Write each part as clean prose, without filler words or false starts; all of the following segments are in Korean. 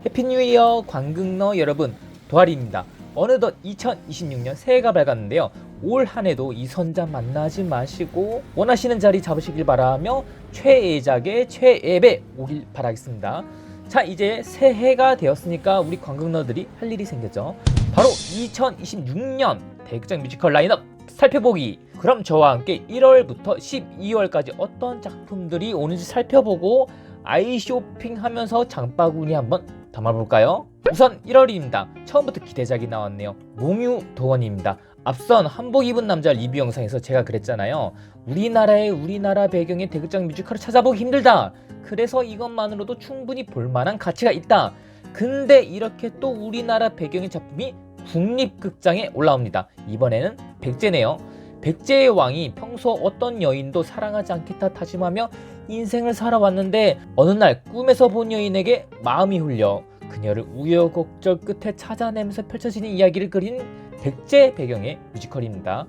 해피 뉴 이어 관극너 여러분, 도아리입니다. 어느덧 2026년 새해가 밝았는데요. 올 한해도 이선자 만나지 마시고 원하시는 자리 잡으시길 바라며 최애작의 최애배 오길 바라겠습니다. 자, 이제 새해가 되었으니까 우리 관극너들이 할 일이 생겼죠. 바로 2026년 대극장 뮤지컬 라인업 살펴보기. 그럼 저와 함께 1월부터 12월까지 어떤 작품들이 오는지 살펴보고 아이 쇼핑하면서 장바구니 한번 담아볼까요? 우선 1월입니다. 처음부터 기대작이 나왔네요. 몽유도원입니다. 앞선 한복 입은 남자 리뷰 영상에서 제가 그랬잖아요. 우리나라 배경의 대극장 뮤지컬을 찾아보기 힘들다. 그래서 이것만으로도 충분히 볼만한 가치가 있다. 근데 이렇게 또 우리나라 배경의 작품이 국립극장에 올라옵니다. 이번에는 백제네요. 백제의 왕이 평소 어떤 여인도 사랑하지 않겠다 다짐하며 인생을 살아왔는데 어느 날 꿈에서 본 여인에게 마음이 흘려 그녀를 우여곡절 끝에 찾아내면서 펼쳐지는 이야기를 그린 백제 배경의 뮤지컬입니다.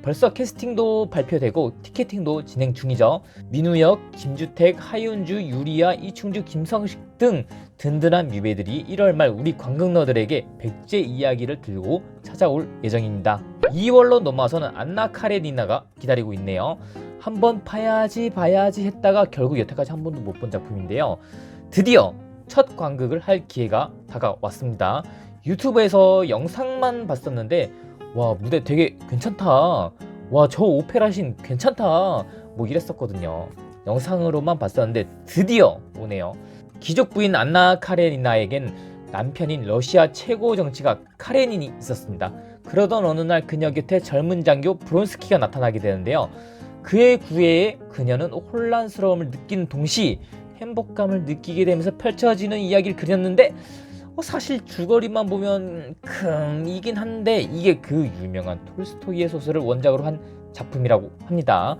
벌써 캐스팅도 발표되고 티켓팅도 진행 중이죠. 민우역, 김주택, 하윤주, 유리아, 이충주, 김성식 등 든든한 뮤배들이 1월 말 우리 관극너들에게 백제 이야기를 들고 찾아올 예정입니다. 2월로 넘어와서는 안나 카레니나가 기다리고 있네요. 한번 봐야지 했다가 결국 여태까지 한 번도 못 본 작품인데요. 드디어 첫 관극을 할 기회가 다가왔습니다. 유튜브에서 영상만 봤었는데 와, 무대 되게 괜찮다, 와, 저 오페라신 괜찮다, 뭐 이랬었거든요. 영상으로만 봤었는데 드디어 오네요. 귀족 부인 안나 카레니나에겐 남편인 러시아 최고 정치가 카레닌이 있었습니다. 그러던 어느 날 그녀 곁에 젊은 장교 브론스키가 나타나게 되는데요. 그의 구애에 그녀는 혼란스러움을 느끼는 동시에 행복감을 느끼게 되면서 펼쳐지는 이야기를 그렸는데 사실 줄거리만 보면 이긴 한데 이게 그 유명한 톨스토이의 소설을 원작으로 한 작품이라고 합니다.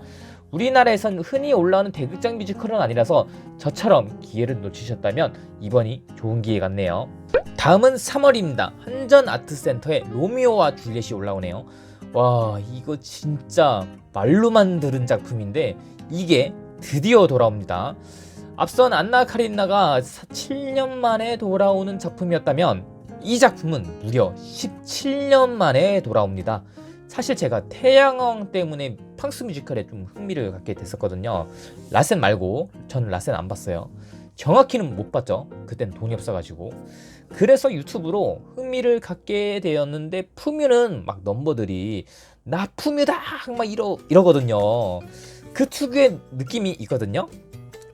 우리나라에선 흔히 올라오는 대극장 뮤지컬은 아니라서 저처럼 기회를 놓치셨다면 이번이 좋은 기회 같네요. 다음은 3월입니다. 한전아트센터에 로미오와 줄리엣이 올라오네요. 와, 이거 진짜 말로만 들은 작품인데 이게 드디어 돌아옵니다. 앞선 안나 카리나가 7년 만에 돌아오는 작품이었다면 이 작품은 무려 17년 만에 돌아옵니다. 사실 제가 태양왕 때문에 프랑스 뮤지컬에 좀 흥미를 갖게 됐었거든요. 라센 말고 저는 라센 안 봤어요. 정확히는 못 봤죠. 그땐 돈이 없어가지고. 그래서 유튜브로 흥미를 갖게 되었는데 푸뮤는 막 넘버들이 나 푸뮤다 막 이러거든요. 그 특유의 느낌이 있거든요.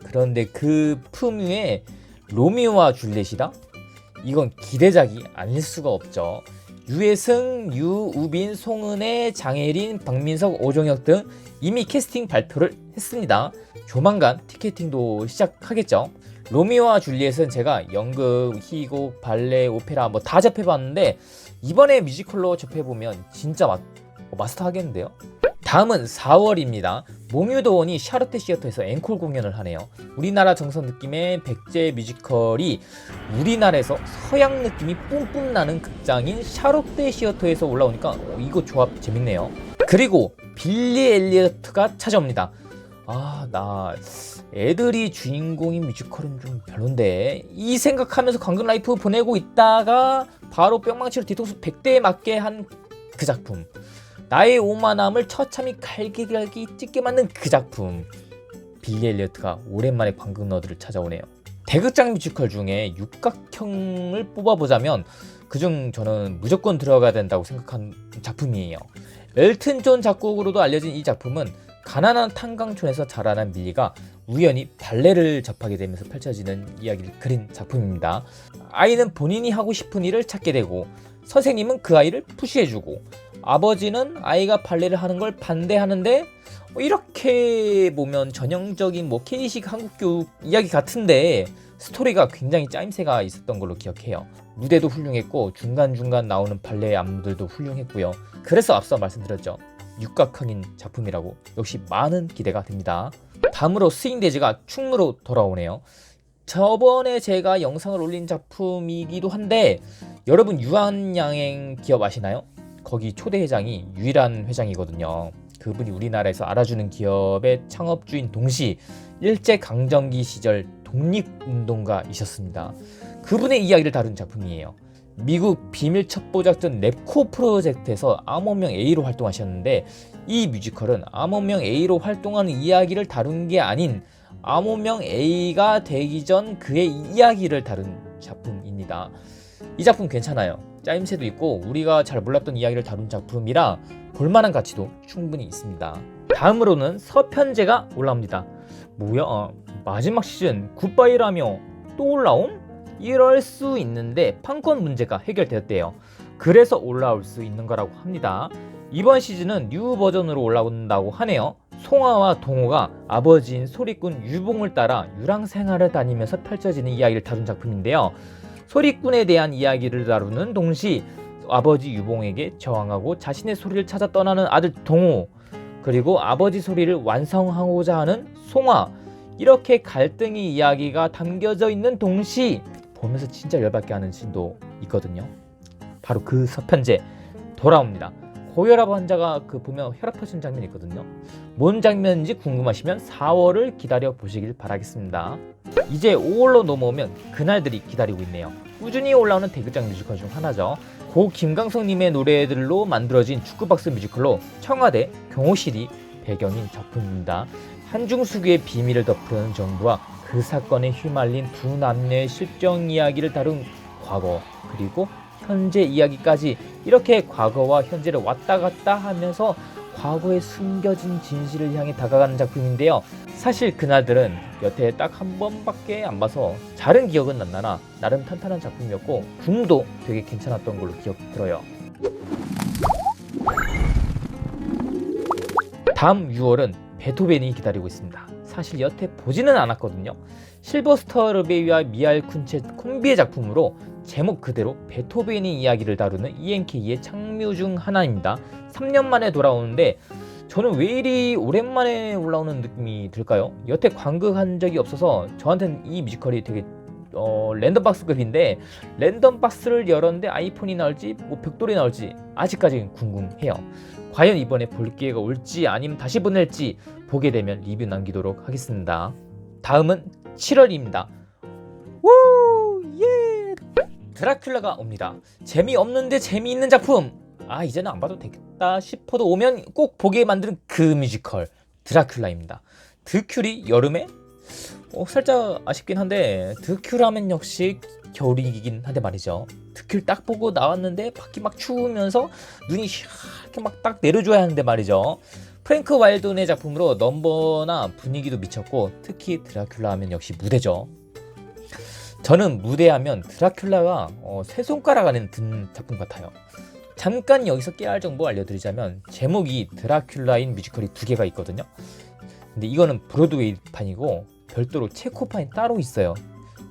그런데 그 푸뮤의 로미오와 줄리엣이다? 이건 기대작이 아닐 수가 없죠. 유해승, 유우빈, 송은혜, 장혜린, 박민석, 오종혁 등 이미 캐스팅 발표를 했습니다. 조만간 티켓팅도 시작하겠죠. 로미오와 줄리엣은 제가 연극, 희곡, 발레, 오페라 뭐 다 접해봤는데 이번에 뮤지컬로 접해보면 진짜 마스터 하겠는데요. 다음은 4월입니다. 몽유도원이 샤롯테 시어터에서 앵콜 공연을 하네요. 우리나라 정석 느낌의 백제 뮤지컬이 우리나라에서 서양 느낌이 뿜뿜 나는 극장인 샤롯테 시어터에서 올라오니까 이거 조합 재밌네요. 그리고 빌리 엘리어트가 찾아옵니다. 나 애들이 주인공인 뮤지컬은 좀 별론데 이 생각하면서 관극 라이프 보내고 있다가 바로 뿅망치로 뒤통수 100대에 맞게 한 그 작품, 나의 오만함을 처참히 갈기갈기 찢게 만든 그 작품. 빌리 엘리어트가 오랜만에 관극너들을 찾아오네요. 대극장 뮤지컬 중에 육각형을 뽑아보자면 그중 저는 무조건 들어가야 된다고 생각한 작품이에요. 엘튼 존 작곡으로도 알려진 이 작품은 가난한 탄광촌에서 자라난 밀리가 우연히 발레를 접하게 되면서 펼쳐지는 이야기를 그린 작품입니다. 아이는 본인이 하고 싶은 일을 찾게 되고 선생님은 그 아이를 푸시해주고 아버지는 아이가 발레를 하는 걸 반대하는데 이렇게 보면 전형적인 K식 한국교육 이야기 같은데 스토리가 굉장히 짜임새가 있었던 걸로 기억해요. 무대도 훌륭했고 중간중간 나오는 발레 안무들도 훌륭했고요. 그래서 앞서 말씀드렸죠. 육각형인 작품이라고 역시 많은 기대가 됩니다. 다음으로 스윙데즈가 충무로 돌아오네요. 저번에 제가 영상을 올린 작품이기도 한데 여러분 유한양행 기업 아시나요? 거기 초대 회장이 유일한 회장이거든요. 그분이 우리나라에서 알아주는 기업의 창업주인 동시 일제강점기 시절 독립운동가이셨습니다. 그분의 이야기를 다룬 작품이에요. 미국 비밀 첩보작전 랩코 프로젝트에서 암호명 A로 활동하셨는데, 이 뮤지컬은 암호명 A로 활동하는 이야기를 다룬 게 아닌 암호명 A가 되기 전 그의 이야기를 다룬 작품입니다. 이 작품 괜찮아요. 짜임새도 있고 우리가 잘 몰랐던 이야기를 다룬 작품이라 볼만한 가치도 충분히 있습니다. 다음으로는 서편제가 올라옵니다. 뭐야? 마지막 시즌 굿바이라며 또 올라옴? 이럴 수 있는데 판권 문제가 해결되었대요. 그래서 올라올 수 있는 거라고 합니다. 이번 시즌은 뉴 버전으로 올라온다고 하네요. 송아와 동호가 아버지인 소리꾼 유봉을 따라 유랑 생활을 다니면서 펼쳐지는 이야기를 다룬 작품인데요. 소리꾼에 대한 이야기를 다루는 동시 아버지 유봉에게 저항하고 자신의 소리를 찾아 떠나는 아들 동호, 그리고 아버지 소리를 완성하고자 하는 송아, 이렇게 갈등의 이야기가 담겨져 있는 동시 보면서 진짜 열받게 하는 씬도 있거든요. 바로 그 서편제 돌아옵니다. 고혈압 환자가 보면 혈압 터지는 장면이 있거든요. 뭔 장면인지 궁금하시면 4월을 기다려 보시길 바라겠습니다. 이제 5월로 넘어오면 그날들이 기다리고 있네요. 꾸준히 올라오는 대극장 뮤지컬 중 하나죠. 고 김광석님의 노래들로 만들어진 축구박스 뮤지컬로 청와대 경호실이 배경인 작품입니다. 한중수교의 비밀을 덮은 정부와 그 사건에 휘말린 두 남녀의 실정 이야기를 다룬 과거 그리고 현재 이야기까지, 이렇게 과거와 현재를 왔다 갔다 하면서 과거에 숨겨진 진실을 향해 다가가는 작품인데요. 사실 그날들은 여태 딱 한 번밖에 안 봐서 잘은 기억은 안 나나 나름 탄탄한 작품이었고 붐도 되게 괜찮았던 걸로 기억 들어요. 다음 6월은 베토벤이 기다리고 있습니다. 사실 여태 보지는 않았거든요. 실버스터 러베이와 미알 쿤체 콤비의 작품으로 제목 그대로 베토벤의 이야기를 다루는 ENK의 창뮤 중 하나입니다. 3년 만에 돌아오는데 저는 왜 이리 오랜만에 올라오는 느낌이 들까요? 여태 관극한 적이 없어서 저한테는 이 뮤지컬이 되게 랜덤박스급인데, 랜덤박스를 열었는데 아이폰이 나올지 벽돌이 나올지 아직까지 궁금해요. 과연 이번에 볼 기회가 올지 아니면 다시 보낼지 보게 되면 리뷰 남기도록 하겠습니다. 다음은 7월입니다. 우 예! 드라큘라가 옵니다. 재미없는데 재미있는 작품! 이제는 안 봐도 되겠다 싶어도 오면 꼭 보게 만드는 그 뮤지컬 드라큘라입니다. 드큘이 여름에? 살짝 아쉽긴 한데 드큘 하면 역시 겨울이긴 한데 말이죠. 드큘 딱 보고 나왔는데 밖이 막 추우면서 눈이 이렇게 막 딱 내려줘야 하는데 말이죠. 프랭크 와일든의 작품으로 넘버나 분위기도 미쳤고 특히 드라큘라 하면 역시 무대죠. 저는 무대하면 드라큘라가 세 손가락 안에 든 작품 같아요. 잠깐 여기서 깨알 정보 알려드리자면 제목이 드라큘라인 뮤지컬이 2개가 있거든요. 근데 이거는 브로드웨이판이고 별도로 체코판이 따로 있어요.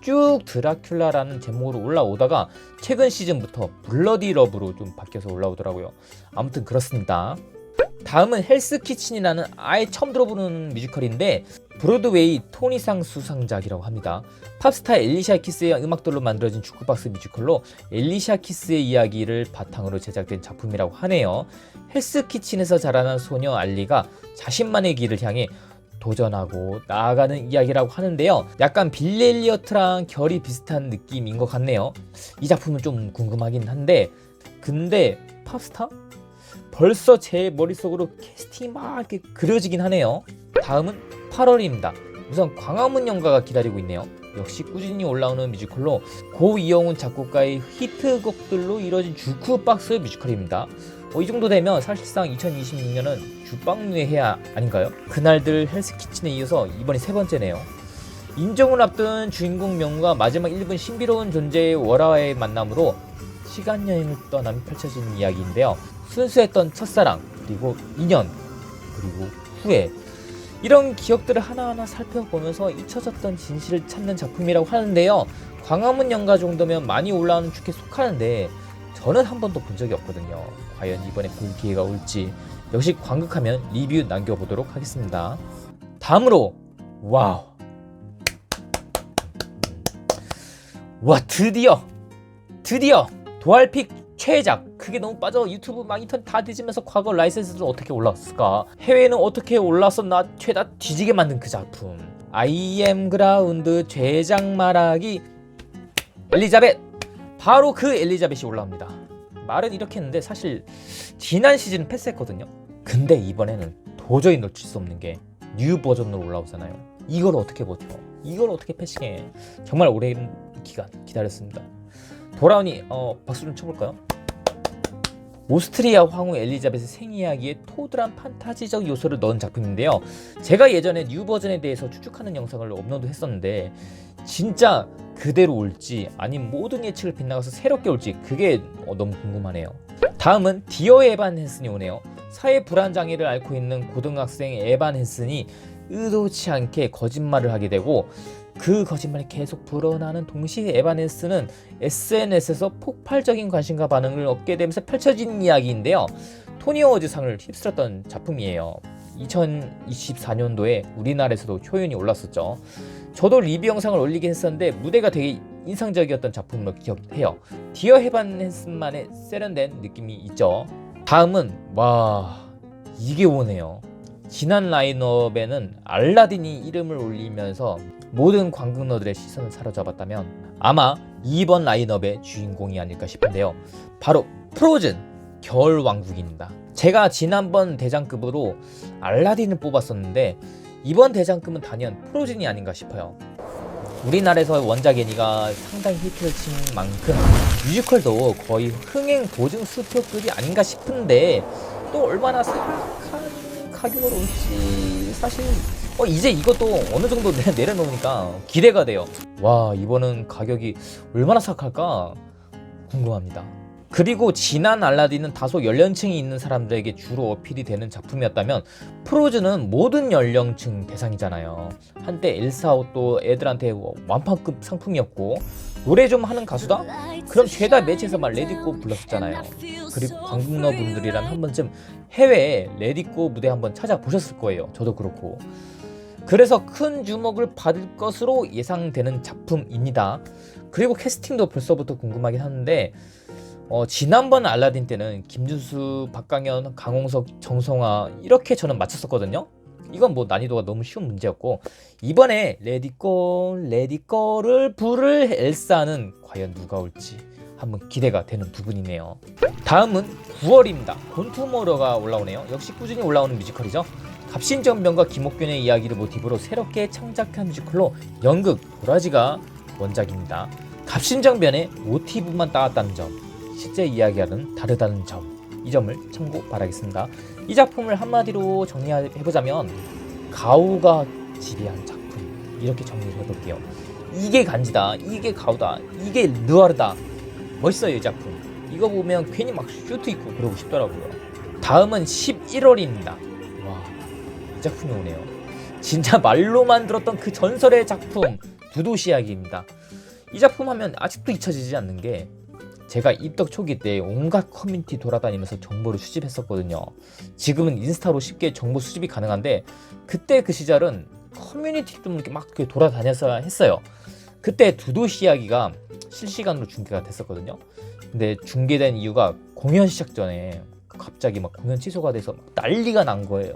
쭉 드라큘라라는 제목으로 올라오다가 최근 시즌부터 블러디 러브로 좀 바뀌어서 올라오더라고요. 아무튼 그렇습니다. 다음은 헬스 키친이라는 아예 처음 들어보는 뮤지컬인데 브로드웨이 토니상 수상작이라고 합니다. 팝스타 엘리샤 키스의 음악들로 만들어진 주크박스 뮤지컬로 엘리샤 키스의 이야기를 바탕으로 제작된 작품이라고 하네요. 헬스 키친에서 자라난 소녀 알리가 자신만의 길을 향해 도전하고 나아가는 이야기라고 하는데요. 약간 빌리 엘리어트랑 결이 비슷한 느낌인 것 같네요. 이 작품은 좀 궁금하긴 한데 근데 팝스타? 벌써 제 머릿속으로 캐스팅이 막 이렇게 그려지긴 하네요. 다음은 8월입니다. 우선 광화문 연가가 기다리고 있네요. 역시 꾸준히 올라오는 뮤지컬로 고 이영훈 작곡가의 히트곡들로 이뤄진 주크박스 뮤지컬입니다. 이 정도 되면 사실상 2026년은 주방류의 해 아닌가요? 그날들 헬스키친에 이어서 이번이 3번째네요. 인정을 앞둔 주인공 명과 마지막 1분 신비로운 존재의 월화의 만남으로 시간여행을 떠나며 펼쳐지는 이야기인데요. 순수했던 첫사랑, 그리고 인연, 그리고 후회, 이런 기억들을 하나하나 살펴보면서 잊혀졌던 진실을 찾는 작품이라고 하는데요. 광화문 연가 정도면 많이 올라오는 축에 속하는데 저는 한 번도 본 적이 없거든요. 과연 이번에 볼 기회가 올지 역시 관극하면 리뷰 남겨보도록 하겠습니다. 다음으로 와우, 와 드디어 도알픽 최애작. 그게 너무 빠져. 유튜브 막 인터넷 다 뒤지면서 과거 라이센스는 어떻게 올라왔을까, 해외는 어떻게 올라왔었나, 최다 뒤지게 만든 그 작품 I am 그라운드 제작 말하기 엘리자벳! 바로 그 엘리자벳이 올라옵니다. 말은 이렇게 했는데 사실 지난 시즌 패스했거든요. 근데 이번에는 도저히 놓칠 수 없는 게 뉴 버전으로 올라오잖아요. 이걸 어떻게 버텨? 이걸 어떻게 패싱해? 정말 오랜 기간 기다렸습니다. 돌아오니 박수 좀 쳐볼까요? 오스트리아 황후 엘리자벳의 생이야기에 토드란 판타지적 요소를 넣은 작품인데요. 제가 예전에 뉴 버전에 대해서 추측하는 영상을 업로드 했었는데 진짜 그대로 올지 아니면 모든 예측을 빗나가서 새롭게 올지 그게 너무 궁금하네요. 다음은 디어 에반 헨슨이 오네요. 사회 불안 장애를 앓고 있는 고등학생 에반 헨슨이 의도치 않게 거짓말을 하게 되고 그 거짓말이 계속 불어나는 동시에 에반 헨슨은 SNS에서 폭발적인 관심과 반응을 얻게 되면서 펼쳐진 이야기인데요. 토니 어워즈상을 휩쓸었던 작품이에요. 2024년도에 우리나라에서도 초연이 올랐었죠. 저도 리뷰 영상을 올리긴 했었는데 무대가 되게 인상적이었던 작품으로 기억해요. 디어 에반 헨슨만의 세련된 느낌이 있죠. 다음은 이게 오네요. 지난 라인업에는 알라딘이 이름을 올리면서 모든 관객러들의 시선을 사로잡았다면 아마 이번 라인업의 주인공이 아닐까 싶은데요. 바로 프로즌 겨울왕국입니다. 제가 지난번 대장급으로 알라딘을 뽑았었는데 이번 대장급은 단연 프로즌이 아닌가 싶어요. 우리나라에서 원작 애니가 상당히 히트를 친 만큼 뮤지컬도 거의 흥행 보증 수표급이 아닌가 싶은데 또 얼마나 사악한 가격으로 올지 사실 이제 이것도 어느 정도 내려놓으니까 기대가 돼요. 와, 이번은 가격이 얼마나 사악할까 궁금합니다. 그리고 지난 알라딘은 다소 연령층이 있는 사람들에게 주로 어필이 되는 작품이었다면 프로즈는 모든 연령층 대상이잖아요. 한때 엘사도 애들한테 완판급 상품이었고 노래 좀 하는 가수다? 그럼 죄다 매치에서 막 레디고 불렀었잖아요. 그리고 관객러 분들이라면 한 번쯤 해외에 레디고 무대 한번 찾아보셨을 거예요. 저도 그렇고. 그래서 큰 주목을 받을 것으로 예상되는 작품입니다. 그리고 캐스팅도 벌써부터 궁금하긴 하는데 지난번 알라딘 때는 김준수, 박강현, 강홍석, 정성화 이렇게 저는 맞췄었거든요. 이건 뭐 난이도가 너무 쉬운 문제였고 이번에 레디꼬를 부를 엘사는 과연 누가 올지 한번 기대가 되는 부분이네요. 다음은 9월입니다. 곤투모러가 올라오네요. 역시 꾸준히 올라오는 뮤지컬이죠. 갑신정변과 김옥균의 이야기를 모티브로 새롭게 창작한 뮤지컬로 연극 도라지가 원작입니다. 갑신정변의 모티브만 따왔다는 점, 실제 이야기와는 다르다는 점, 이 점을 참고 바라겠습니다. 이 작품을 한마디로 정리해보자면 가오가 지배한 작품, 이렇게 정리를 해볼게요. 이게 간지다, 이게 가오다, 이게 느와르다. 멋있어요 이 작품. 이거 보면 괜히 막 슈트 입고 그러고 싶더라고요. 다음은 11월입니다. 와, 이 작품이 오네요. 진짜 말로만 들었던 그 전설의 작품 두도시 이야기입니다. 이 작품 하면 아직도 잊혀지지 않는 게 제가 입덕 초기 때 온갖 커뮤니티 돌아다니면서 정보를 수집했었거든요. 지금은 인스타로 쉽게 정보 수집이 가능한데 그때 그 시절은 커뮤니티 좀 이렇게 막 돌아다녔어야 했어요. 그때 두도시 이야기가 실시간으로 중계가 됐었거든요. 근데 중계된 이유가 공연 시작 전에 갑자기 막 공연 취소가 돼서 막 난리가 난 거예요.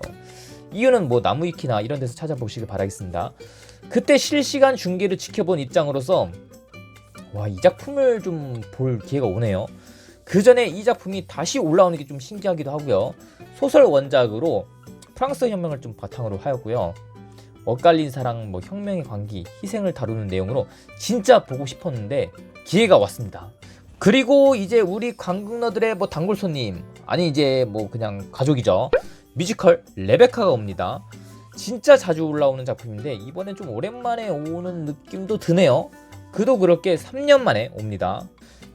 이유는 뭐 나무위키나 이런 데서 찾아보시길 바라겠습니다. 그때 실시간 중계를 지켜본 입장으로서 이 작품을 좀 볼 기회가 오네요. 그 전에 이 작품이 다시 올라오는 게 좀 신기하기도 하고요. 소설 원작으로 프랑스 혁명을 좀 바탕으로 하였고요. 엇갈린 사랑, 혁명의 광기, 희생을 다루는 내용으로 진짜 보고 싶었는데 기회가 왔습니다. 그리고 이제 우리 관객러들의 단골 손님, 아니 이제 그냥 가족이죠. 뮤지컬 레베카가 옵니다. 진짜 자주 올라오는 작품인데 이번엔 좀 오랜만에 오는 느낌도 드네요. 그도 그렇게 3년 만에 옵니다.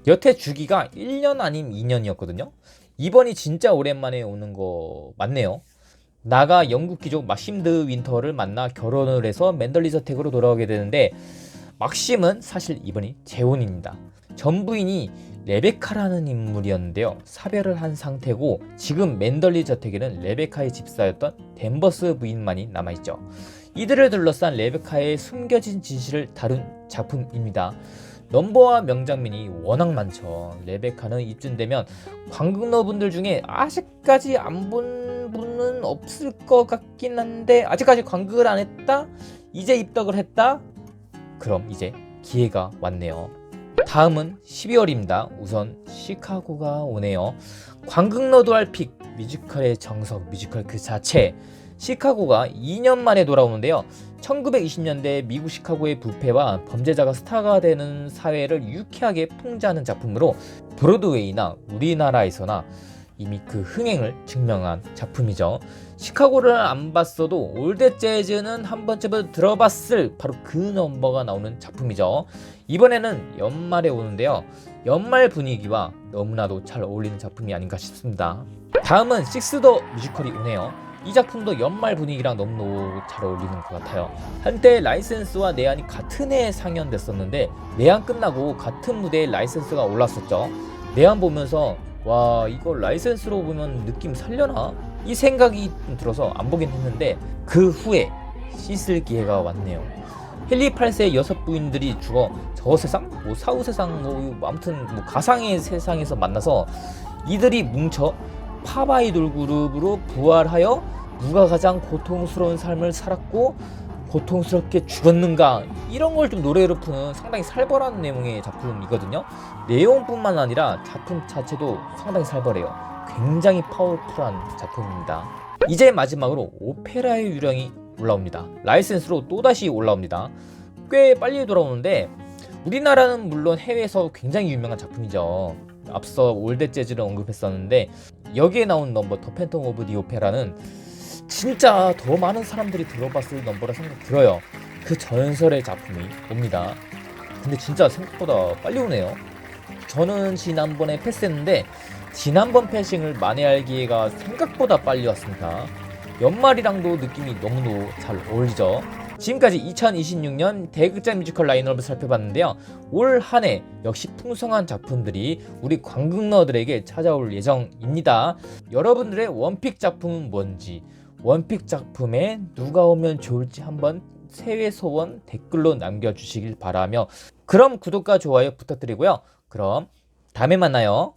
여태 주기가 1년 아님 2년이었거든요. 이번이 진짜 오랜만에 오는 거 맞네요. 나가 영국 귀족 막심드 윈터를 만나 결혼을 해서 맨덜리 저택으로 돌아오게 되는데 막심은 사실 이번이 재혼입니다. 전 부인이 레베카라는 인물이었는데요. 사별을 한 상태고 지금 맨덜리 저택에는 레베카의 집사였던 댄버스 부인만이 남아있죠. 이들을 둘러싼 레베카의 숨겨진 진실을 다룬 작품입니다. 넘버와 명장면이 워낙 많죠. 레베카는 이쯤 되면 관객러분들 중에 아직까지 안 본 분은 없을 것 같긴 한데 아직까지 관극을 안 했다? 이제 입덕을 했다? 그럼 이제 기회가 왔네요. 다음은 12월입니다. 우선 시카고가 오네요. 관극너도 할 픽, 뮤지컬의 정석, 뮤지컬 그 자체. 시카고가 2년 만에 돌아오는데요. 1920년대 미국 시카고의 부패와 범죄자가 스타가 되는 사회를 유쾌하게 풍자하는 작품으로 브로드웨이나 우리나라에서나 이미 그 흥행을 증명한 작품이죠. 시카고를 안 봤어도 올드 재즈는 한 번쯤은 들어봤을 바로 그 넘버가 나오는 작품이죠. 이번에는 연말에 오는데요. 연말 분위기와 너무나도 잘 어울리는 작품이 아닌가 싶습니다. 다음은 식스 더 뮤지컬이 오네요. 이 작품도 연말 분위기랑 너무 잘 어울리는 것 같아요. 한때 라이센스와 내한이 같은 해에 상연됐었는데 내한 끝나고 같은 무대에 라이센스가 올랐었죠. 내한 보면서 와, 이거 라이센스로 보면 느낌 살려나? 이 생각이 들어서 안 보긴 했는데 그 후에 씻을 기회가 왔네요. 헨리 8세의 6부인들이 죽어 저 세상? 뭐 사후 세상 뭐 아무튼 뭐 가상의 세상에서 만나서 이들이 뭉쳐 팝 아이돌 그룹으로 부활하여 누가 가장 고통스러운 삶을 살았고 고통스럽게 죽었는가, 이런 걸 좀 노래로 푸는 상당히 살벌한 내용의 작품이거든요. 내용뿐만 아니라 작품 자체도 상당히 살벌해요. 굉장히 파워풀한 작품입니다. 이제 마지막으로 오페라의 유령이 올라옵니다. 라이센스로 또다시 올라옵니다. 꽤 빨리 돌아오는데 우리나라는 물론 해외에서 굉장히 유명한 작품이죠. 앞서 올드 재즈를 언급했었는데 여기에 나온 넘버 더 팬텀 오브 디 오페라는 진짜 더 많은 사람들이 들어봤을 넘버라 생각 들어요. 그 전설의 작품이 옵니다. 근데 진짜 생각보다 빨리 오네요. 저는 지난번에 패스했는데 지난번 패싱을 만회할 기회가 생각보다 빨리 왔습니다. 연말이랑도 느낌이 너무너무 잘 어울리죠. 지금까지 2026년 대극장 뮤지컬 라인업을 살펴봤는데요. 올 한 해 역시 풍성한 작품들이 우리 관극너들에게 찾아올 예정입니다. 여러분들의 원픽 작품은 뭔지, 원픽 작품에 누가 오면 좋을지 한번 세외 소원 댓글로 남겨주시길 바라며, 그럼 구독과 좋아요 부탁드리고요. 그럼 다음에 만나요.